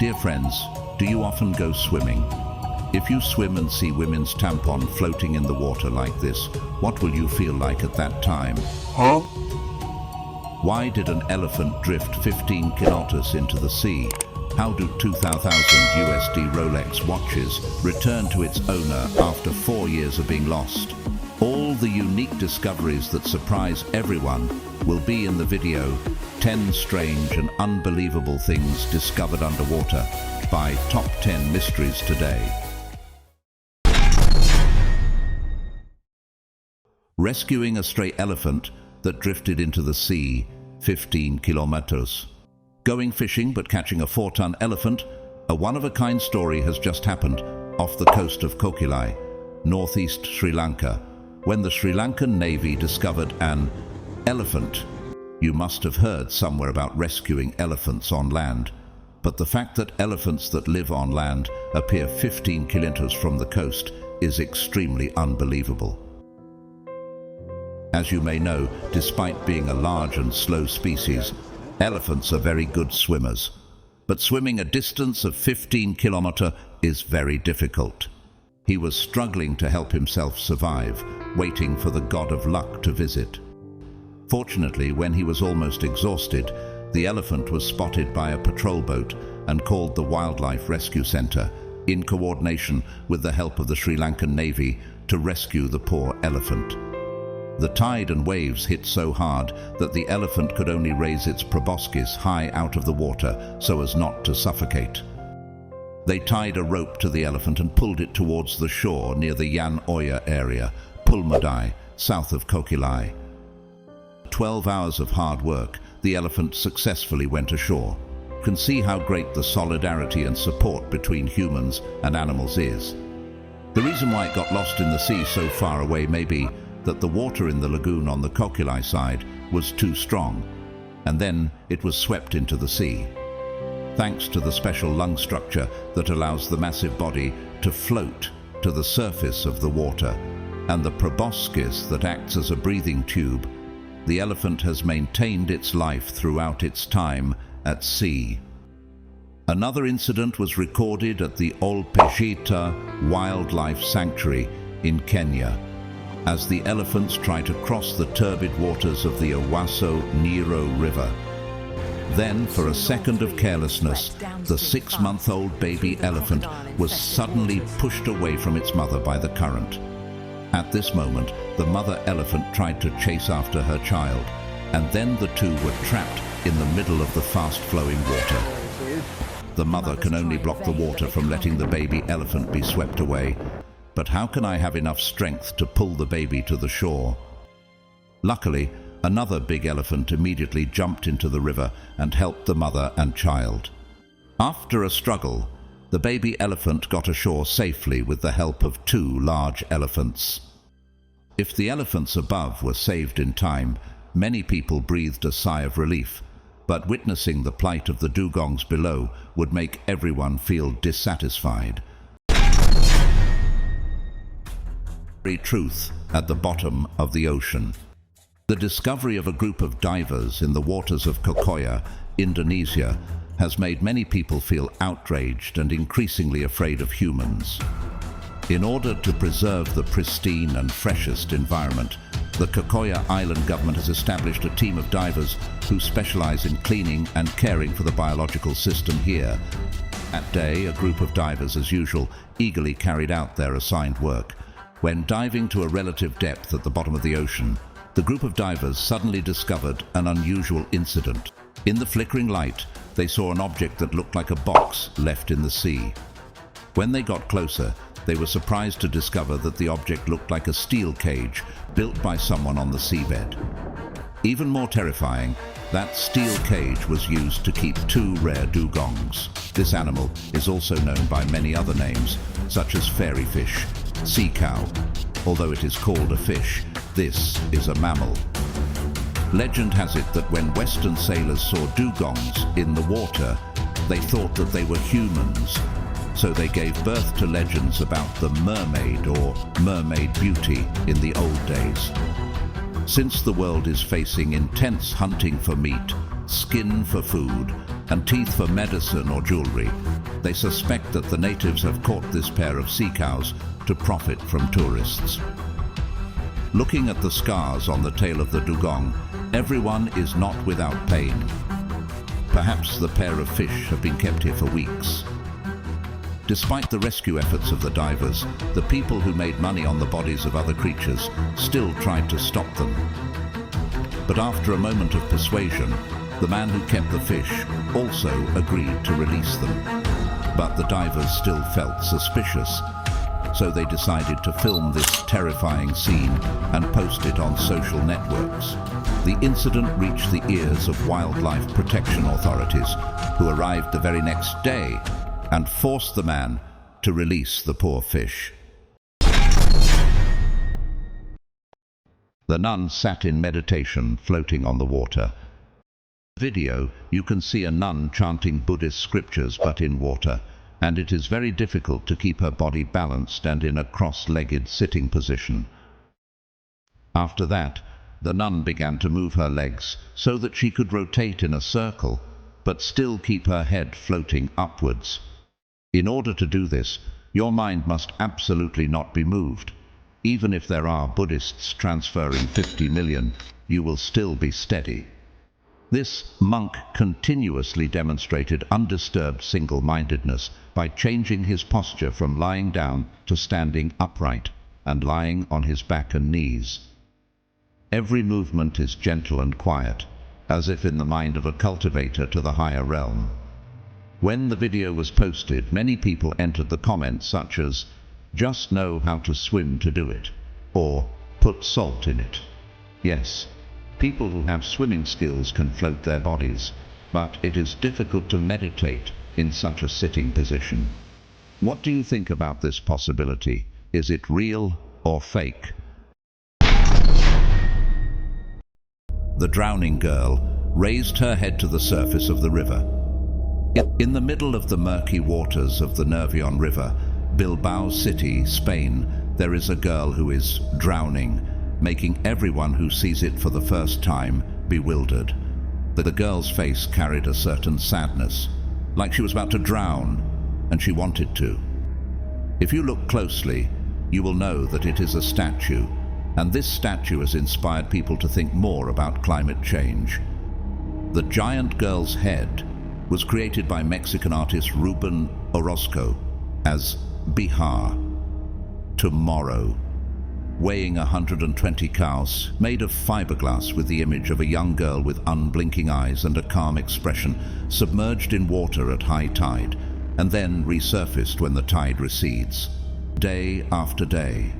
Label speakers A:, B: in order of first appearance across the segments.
A: Dear friends, do you often go swimming? If you swim and see women's tampon floating in the water like this, what will you feel like at that time?
B: Huh?
A: Why did an elephant drift 15 kilometers into the sea? How do 2,000 USD Rolex watches return to its owner after 4 years of being lost? All the unique discoveries that surprise everyone will be in the video 10 strange and unbelievable things discovered underwater by Top 10 Mysteries Today. Rescuing a stray elephant that drifted into the sea 15 kilometers. Going fishing but catching a 4-ton elephant, a one-of-a-kind story has just happened off the coast of Kokilai, northeast Sri Lanka, when the Sri Lankan Navy discovered an elephant. You must have heard somewhere about rescuing elephants on land, but the fact that elephants that live on land appear 15 kilometers from the coast is extremely unbelievable. As you may know, despite being a large and slow species, elephants are very good swimmers. But swimming a distance of 15 kilometers is very difficult. He was struggling to help himself survive, waiting for the god of luck to visit. Fortunately, when he was almost exhausted, the elephant was spotted by a patrol boat and called the Wildlife Rescue Center, in coordination with the help of the Sri Lankan Navy, to rescue the poor elephant. The tide and waves hit so hard that the elephant could only raise its proboscis high out of the water so as not to suffocate. They tied a rope to the elephant and pulled it towards the shore near the Jan Oya area, Pulmadai, south of Kokilai. 12 hours of hard work, the elephant successfully went ashore. You can see how great the solidarity and support between humans and animals is. The reason why it got lost in the sea so far away may be that the water in the lagoon on the Kokilai side was too strong, and then it was swept into the sea. Thanks to the special lung structure that allows the massive body to float to the surface of the water, and the proboscis that acts as a breathing tube, the elephant has maintained its life throughout its time at sea. Another incident was recorded at the Olpejita Wildlife Sanctuary in Kenya, as the elephants try to cross the turbid waters of the Owasso Nero River. Then, for a second of carelessness, the 6-month-old baby elephant was suddenly pushed away from its mother by the current. At this moment, the mother elephant tried to chase after her child, and then the two were trapped in the middle of the fast-flowing water. The mother can only block the water from letting the baby elephant be swept away. But how can I have enough strength to pull the baby to the shore? Luckily, another big elephant immediately jumped into the river and helped the mother and child. After a struggle, the baby elephant got ashore safely with the help of 2 large elephants. If the elephants above were saved in time, many people breathed a sigh of relief, but witnessing the plight of the dugongs below would make everyone feel dissatisfied. Truth at the bottom of the ocean. The discovery of a group of divers in the waters of Kokoya, Indonesia, has made many people feel outraged and increasingly afraid of humans. In order to preserve the pristine and freshest environment, the Kokoya Island government has established a team of divers who specialize in cleaning and caring for the biological system here. That day, a group of divers, as usual, eagerly carried out their assigned work. When diving to a relative depth at the bottom of the ocean, the group of divers suddenly discovered an unusual incident. In the flickering light, they saw an object that looked like a box left in the sea. When they got closer, they were surprised to discover that the object looked like a steel cage built by someone on the seabed. Even more terrifying, that steel cage was used to keep 2 rare dugongs. This animal is also known by many other names, such as fairy fish, sea cow. Although it is called a fish, this is a mammal. Legend has it that when Western sailors saw dugongs in the water, they thought that they were humans. So they gave birth to legends about the mermaid or mermaid beauty in the old days. Since the world is facing intense hunting for meat, skin for food, and teeth for medicine or jewelry, They suspect that the natives have caught this pair of sea cows to profit from tourists. Looking at the scars on the tail of the dugong, everyone is not without pain. Perhaps the pair of fish have been kept here for weeks. Despite the rescue efforts of the divers, the people who made money on the bodies of other creatures still tried to stop them. But after a moment of persuasion, the man who kept the fish also agreed to release them. But the divers still felt suspicious, so they decided to film this terrifying scene and post it on social networks. The incident reached the ears of wildlife protection authorities, who arrived the very next day and forced the man to release the poor fish. The nun sat in meditation, floating on the water. In the video, you can see a nun chanting Buddhist scriptures but in water, and it is very difficult to keep her body balanced and in a cross-legged sitting position. After that, the nun began to move her legs so that she could rotate in a circle, but still keep her head floating upwards. In order to do this, your mind must absolutely not be moved. Even if there are Buddhists transferring 50 million, you will still be steady. This monk continuously demonstrated undisturbed single-mindedness by changing his posture from lying down to standing upright and lying on his back and knees. Every movement is gentle and quiet, as if in the mind of a cultivator to the higher realm. When the video was posted, many people entered the comments such as, "Just know how to swim to do it," or "Put salt in it." Yes, people who have swimming skills can float their bodies, but it is difficult to meditate in such a sitting position. What do you think about this possibility? Is it real or fake? The drowning girl raised her head to the surface of the river. In the middle of the murky waters of the Nervion River, Bilbao City, Spain, there is a girl who is drowning, making everyone who sees it for the first time bewildered. The girl's face carried a certain sadness, like she was about to drown, and she wanted to. If you look closely, you will know that it is a statue, and this statue has inspired people to think more about climate change. The giant girl's head was created by Mexican artist Ruben Orozco as Bihar, tomorrow, weighing 120 cows, made of fiberglass with the image of a young girl with unblinking eyes and a calm expression, submerged in water at high tide, and then resurfaced when the tide recedes, day after day.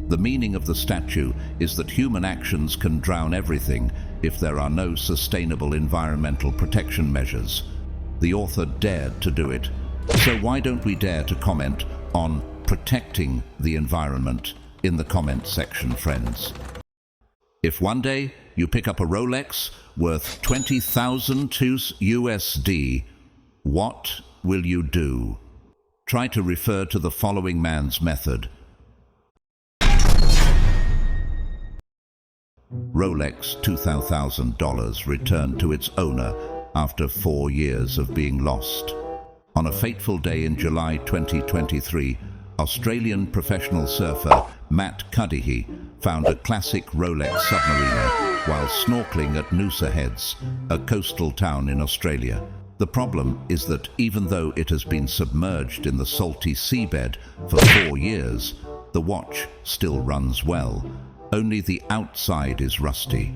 A: The meaning of the statue is that human actions can drown everything if there are no sustainable environmental protection measures. The author dared to do it, so why don't we dare to comment on protecting the environment in the comment section, friends? If one day you pick up a Rolex worth 20,000 USD, what will you do? Try to refer to the following man's method. Rolex $2,000 returned to its owner after 4 years of being lost. On a fateful day in July 2023, Australian professional surfer Matt Cudahy found a classic Rolex Submariner while snorkeling at Noosa Heads, a coastal town in Australia. The problem is that even though it has been submerged in the salty seabed for 4 years, the watch still runs well. Only the outside is rusty,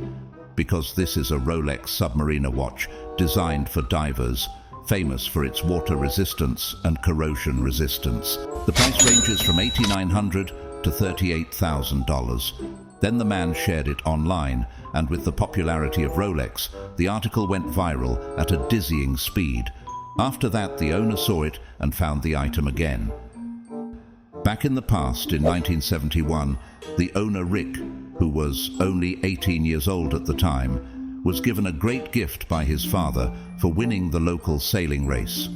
A: because this is a Rolex Submariner watch designed for divers, famous for its water resistance and corrosion resistance. The price ranges from $8,900 to $38,000. Then the man shared it online, and with the popularity of Rolex, the article went viral at a dizzying speed. After that, the owner saw it and found the item again. Back in the past, in 1971, the owner Rick, who was only 18 years old at the time, was given a great gift by his father for winning the local sailing race.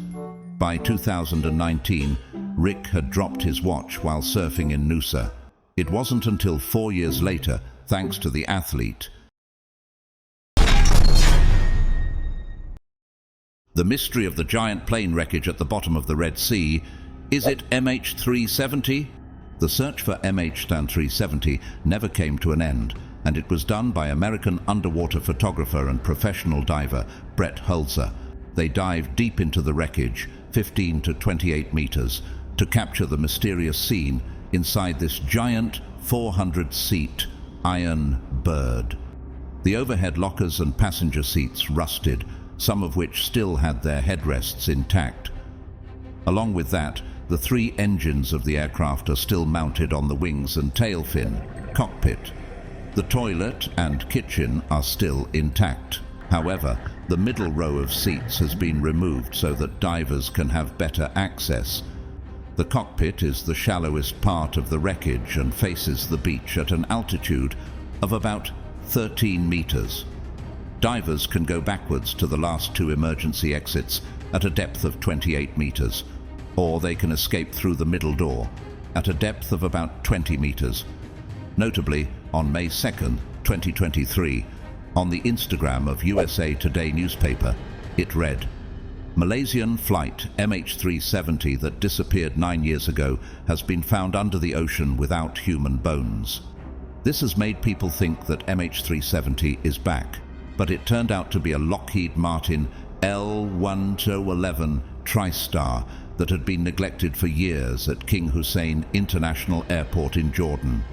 A: By 2019, Rick had dropped his watch while surfing in Noosa. It wasn't until 4 years later, thanks to the athlete, The mystery of the giant plane wreckage at the bottom of the Red Sea. Is it MH370? The search for MH370 never came to an end, and it was done by American underwater photographer and professional diver Brett Hulser. They dived deep into the wreckage, 15 to 28 meters, to capture the mysterious scene inside this giant 400-seat iron bird. The overhead lockers and passenger seats rusted, some of which still had their headrests intact. Along with that, the 3 engines of the aircraft are still mounted on the wings and tail fin, cockpit. The toilet and kitchen are still intact. However, the middle row of seats has been removed so that divers can have better access. The cockpit is the shallowest part of the wreckage and faces the beach at an altitude of about 13 meters. Divers can go backwards to the last 2 emergency exits at a depth of 28 meters, or they can escape through the middle door at a depth of about 20 meters. Notably, on May 2nd, 2023, on the Instagram of USA Today newspaper, it read, "Malaysian flight MH370 that disappeared 9 years ago has been found under the ocean without human bones." This has made people think that MH370 is back, but it turned out to be a Lockheed Martin L-1211 TriStar that had been neglected for years at King Hussein International Airport in Jordan.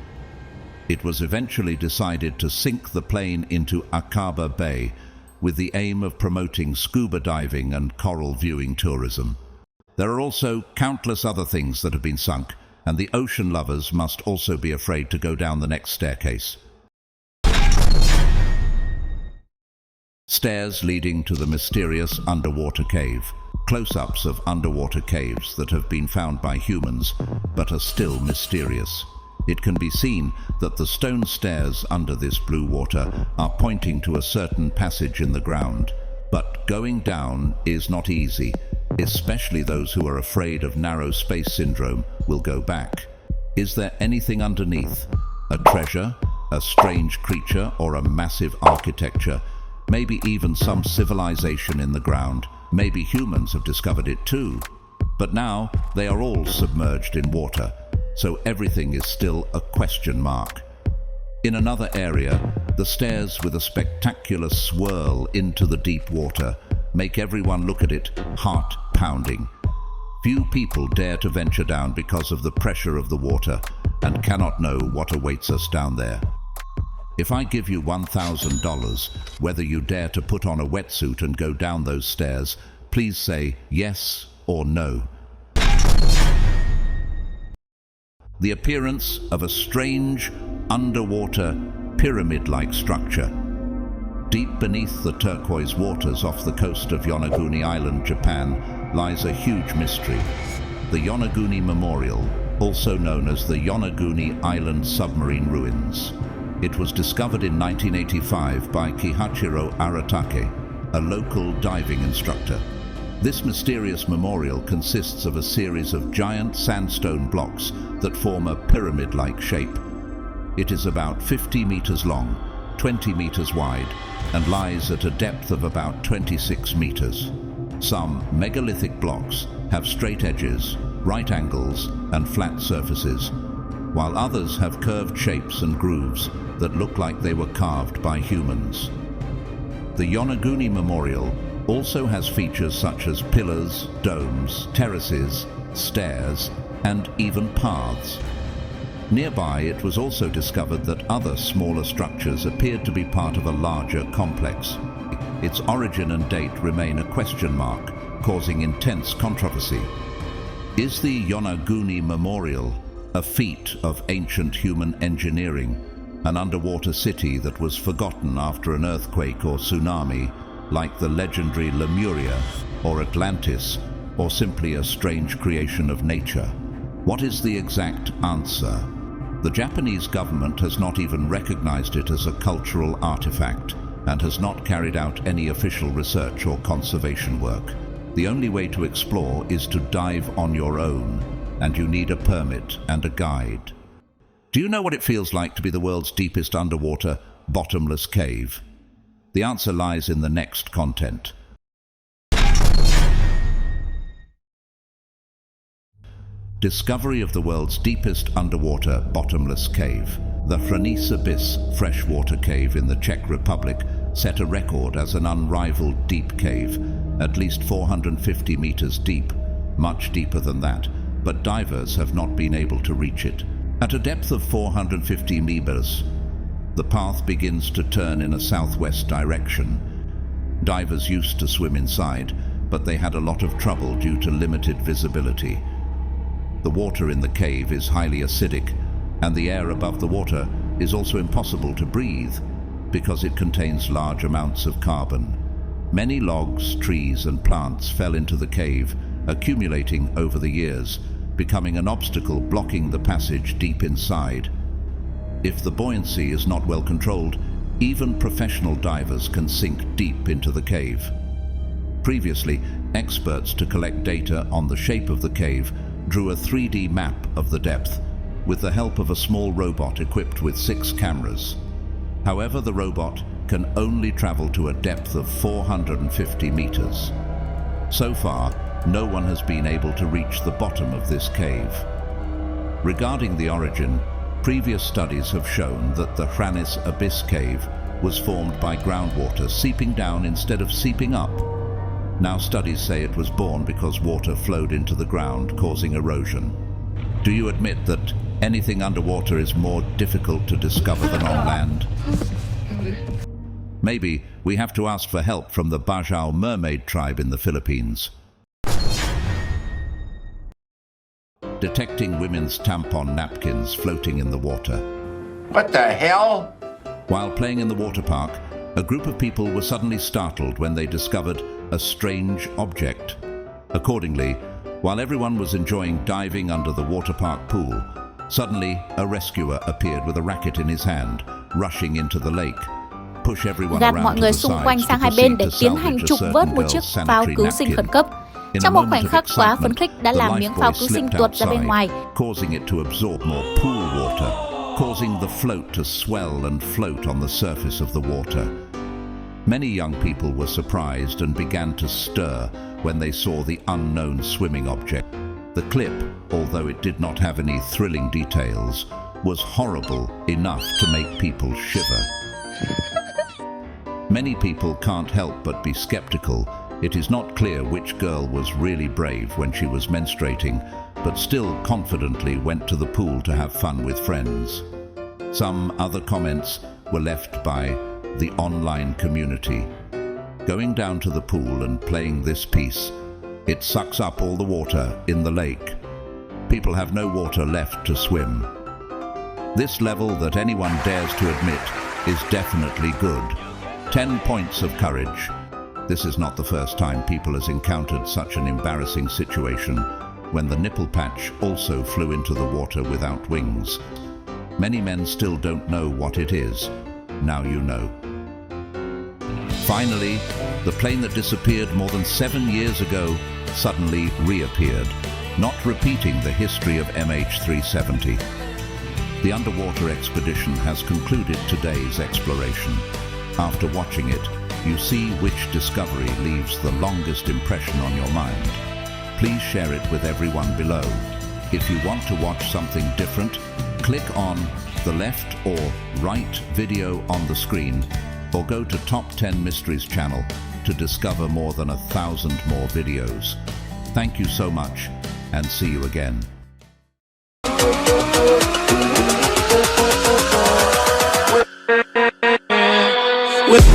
A: It was eventually decided to sink the plane into Aqaba Bay with the aim of promoting scuba diving and coral viewing tourism. There are also countless other things that have been sunk, and the ocean lovers must also be afraid to go down the next staircase. Stairs leading to the mysterious underwater cave. Close-ups of underwater caves that have been found by humans, but are still mysterious. It can be seen that the stone stairs under this blue water are pointing to a certain passage in the ground. But going down is not easy, especially those who are afraid of narrow space syndrome will go back. Is there anything underneath? A treasure, a strange creature, or a massive architecture? Maybe even some civilization in the ground. Maybe humans have discovered it too. But now they are all submerged in water, so everything is still a question mark. In another area, the stairs with a spectacular swirl into the deep water make everyone look at it heart pounding. Few people dare to venture down because of the pressure of the water and cannot know what awaits us down there. If I give you $1,000, whether you dare to put on a wetsuit and go down those stairs, please say yes or no. The appearance of a strange, underwater, pyramid-like structure. Deep beneath the turquoise waters off the coast of Yonaguni Island, Japan, lies a huge mystery. The Yonaguni Memorial, also known as the Yonaguni Island Submarine Ruins. It was discovered in 1985 by Kihachiro Aratake, a local diving instructor. This mysterious memorial consists of a series of giant sandstone blocks that form a pyramid-like shape. It is about 50 meters long, 20 meters wide, and lies at a depth of about 26 meters. Some megalithic blocks have straight edges, right angles, and flat surfaces, while others have curved shapes and grooves that look like they were carved by humans. The Yonaguni Memorial also has features such as pillars, domes, terraces, stairs, and even paths. Nearby, it was also discovered that other smaller structures appeared to be part of a larger complex. Its origin and date remain a question mark, causing intense controversy. Is the Yonaguni Memorial a feat of ancient human engineering, an underwater city that was forgotten after an earthquake or tsunami, like the legendary Lemuria or Atlantis, or simply a strange creation of nature? What is the exact answer? The Japanese government has not even recognized it as a cultural artifact and has not carried out any official research or conservation work. The only way to explore is to dive on your own, and you need a permit and a guide. Do you know what it feels like to be the world's deepest underwater, bottomless cave? The answer lies in the next content. Discovery of the world's deepest underwater bottomless cave. The Hranice Abyss freshwater cave in the Czech Republic set a record as an unrivaled deep cave, at least 450 meters deep, much deeper than that, but divers have not been able to reach it. At a depth of 450 meters, the path begins to turn in a southwest direction. Divers used to swim inside, but they had a lot of trouble due to limited visibility. The water in the cave is highly acidic, and the air above the water is also impossible to breathe because it contains large amounts of carbon. Many logs, trees, and plants fell into the cave, accumulating over the years, becoming an obstacle blocking the passage deep inside. If the buoyancy is not well controlled, even professional divers can sink deep into the cave. Previously, experts to collect data on the shape of the cave drew a 3D map of the depth with the help of a small robot equipped with 6 cameras. However, the robot can only travel to a depth of 450 meters. So far, no one has been able to reach the bottom of this cave. Regarding the origin, previous studies have shown that the Hranice Abyss cave was formed by groundwater seeping down instead of seeping up. Now studies say it was born because water flowed into the ground, causing erosion. Do you admit that anything underwater is more difficult to discover than on land? Maybe we have to ask for help from the Bajau mermaid tribe in the Philippines. Detecting women's tampon napkins floating in the water.
B: What the hell?
A: While playing in the water park, a group of people were suddenly startled when they discovered a strange object. Accordingly, while everyone was enjoying diving under the water park pool, suddenly a rescuer appeared with a racket in his hand, rushing into the lake. Push everyone
C: Gạt
A: around
C: mọi
A: to
C: người
A: the
C: xung
A: side
C: quanh
A: to
C: sang hai bên để
A: proceed to
C: tiến hành
A: salvage a
C: trục vớt
A: certain
C: một chiếc
A: girl's
C: phao
A: sanitary
C: cứu sinh
A: napkin.
C: khẩn cấp.
A: In a
C: Trong một
A: moment
C: khoảnh
A: of
C: khắc quá phấn
A: excitement,
C: khích đã
A: the
C: làm miếng phao
A: lifebuoy
C: cứu sinh
A: slipped
C: tuột ra bên
A: outside,
C: ngoài.
A: causing it to absorb more pool water, causing the float to swell and float on the surface of the water. Many young people were surprised and began to stir when they saw the unknown swimming object. The clip, although it did not have any thrilling details, was horrible enough to make people shiver. Many people can't help but be skeptical. It is not clear which girl was really brave when she was menstruating, but still confidently went to the pool to have fun with friends. Some other comments were left by the online community. Going down to the pool and playing this piece, it sucks up all the water in the lake. People have no water left to swim. This level that anyone dares to admit is definitely good. 10 points of courage. This is not the first time people has encountered such an embarrassing situation when the nipple patch also flew into the water without wings. Many men still don't know what it is. Now you know. Finally, the plane that disappeared more than 7 years ago suddenly reappeared, not repeating the history of MH370. The underwater expedition has concluded today's exploration. After watching it, you see which discovery leaves the longest impression on your mind. Please share it with everyone below. If you want to watch something different, click on the left or right video on the screen, or go to Top 10 Mysteries channel to discover more than 1,000 more videos. Thank you so much, and see you again.
B: With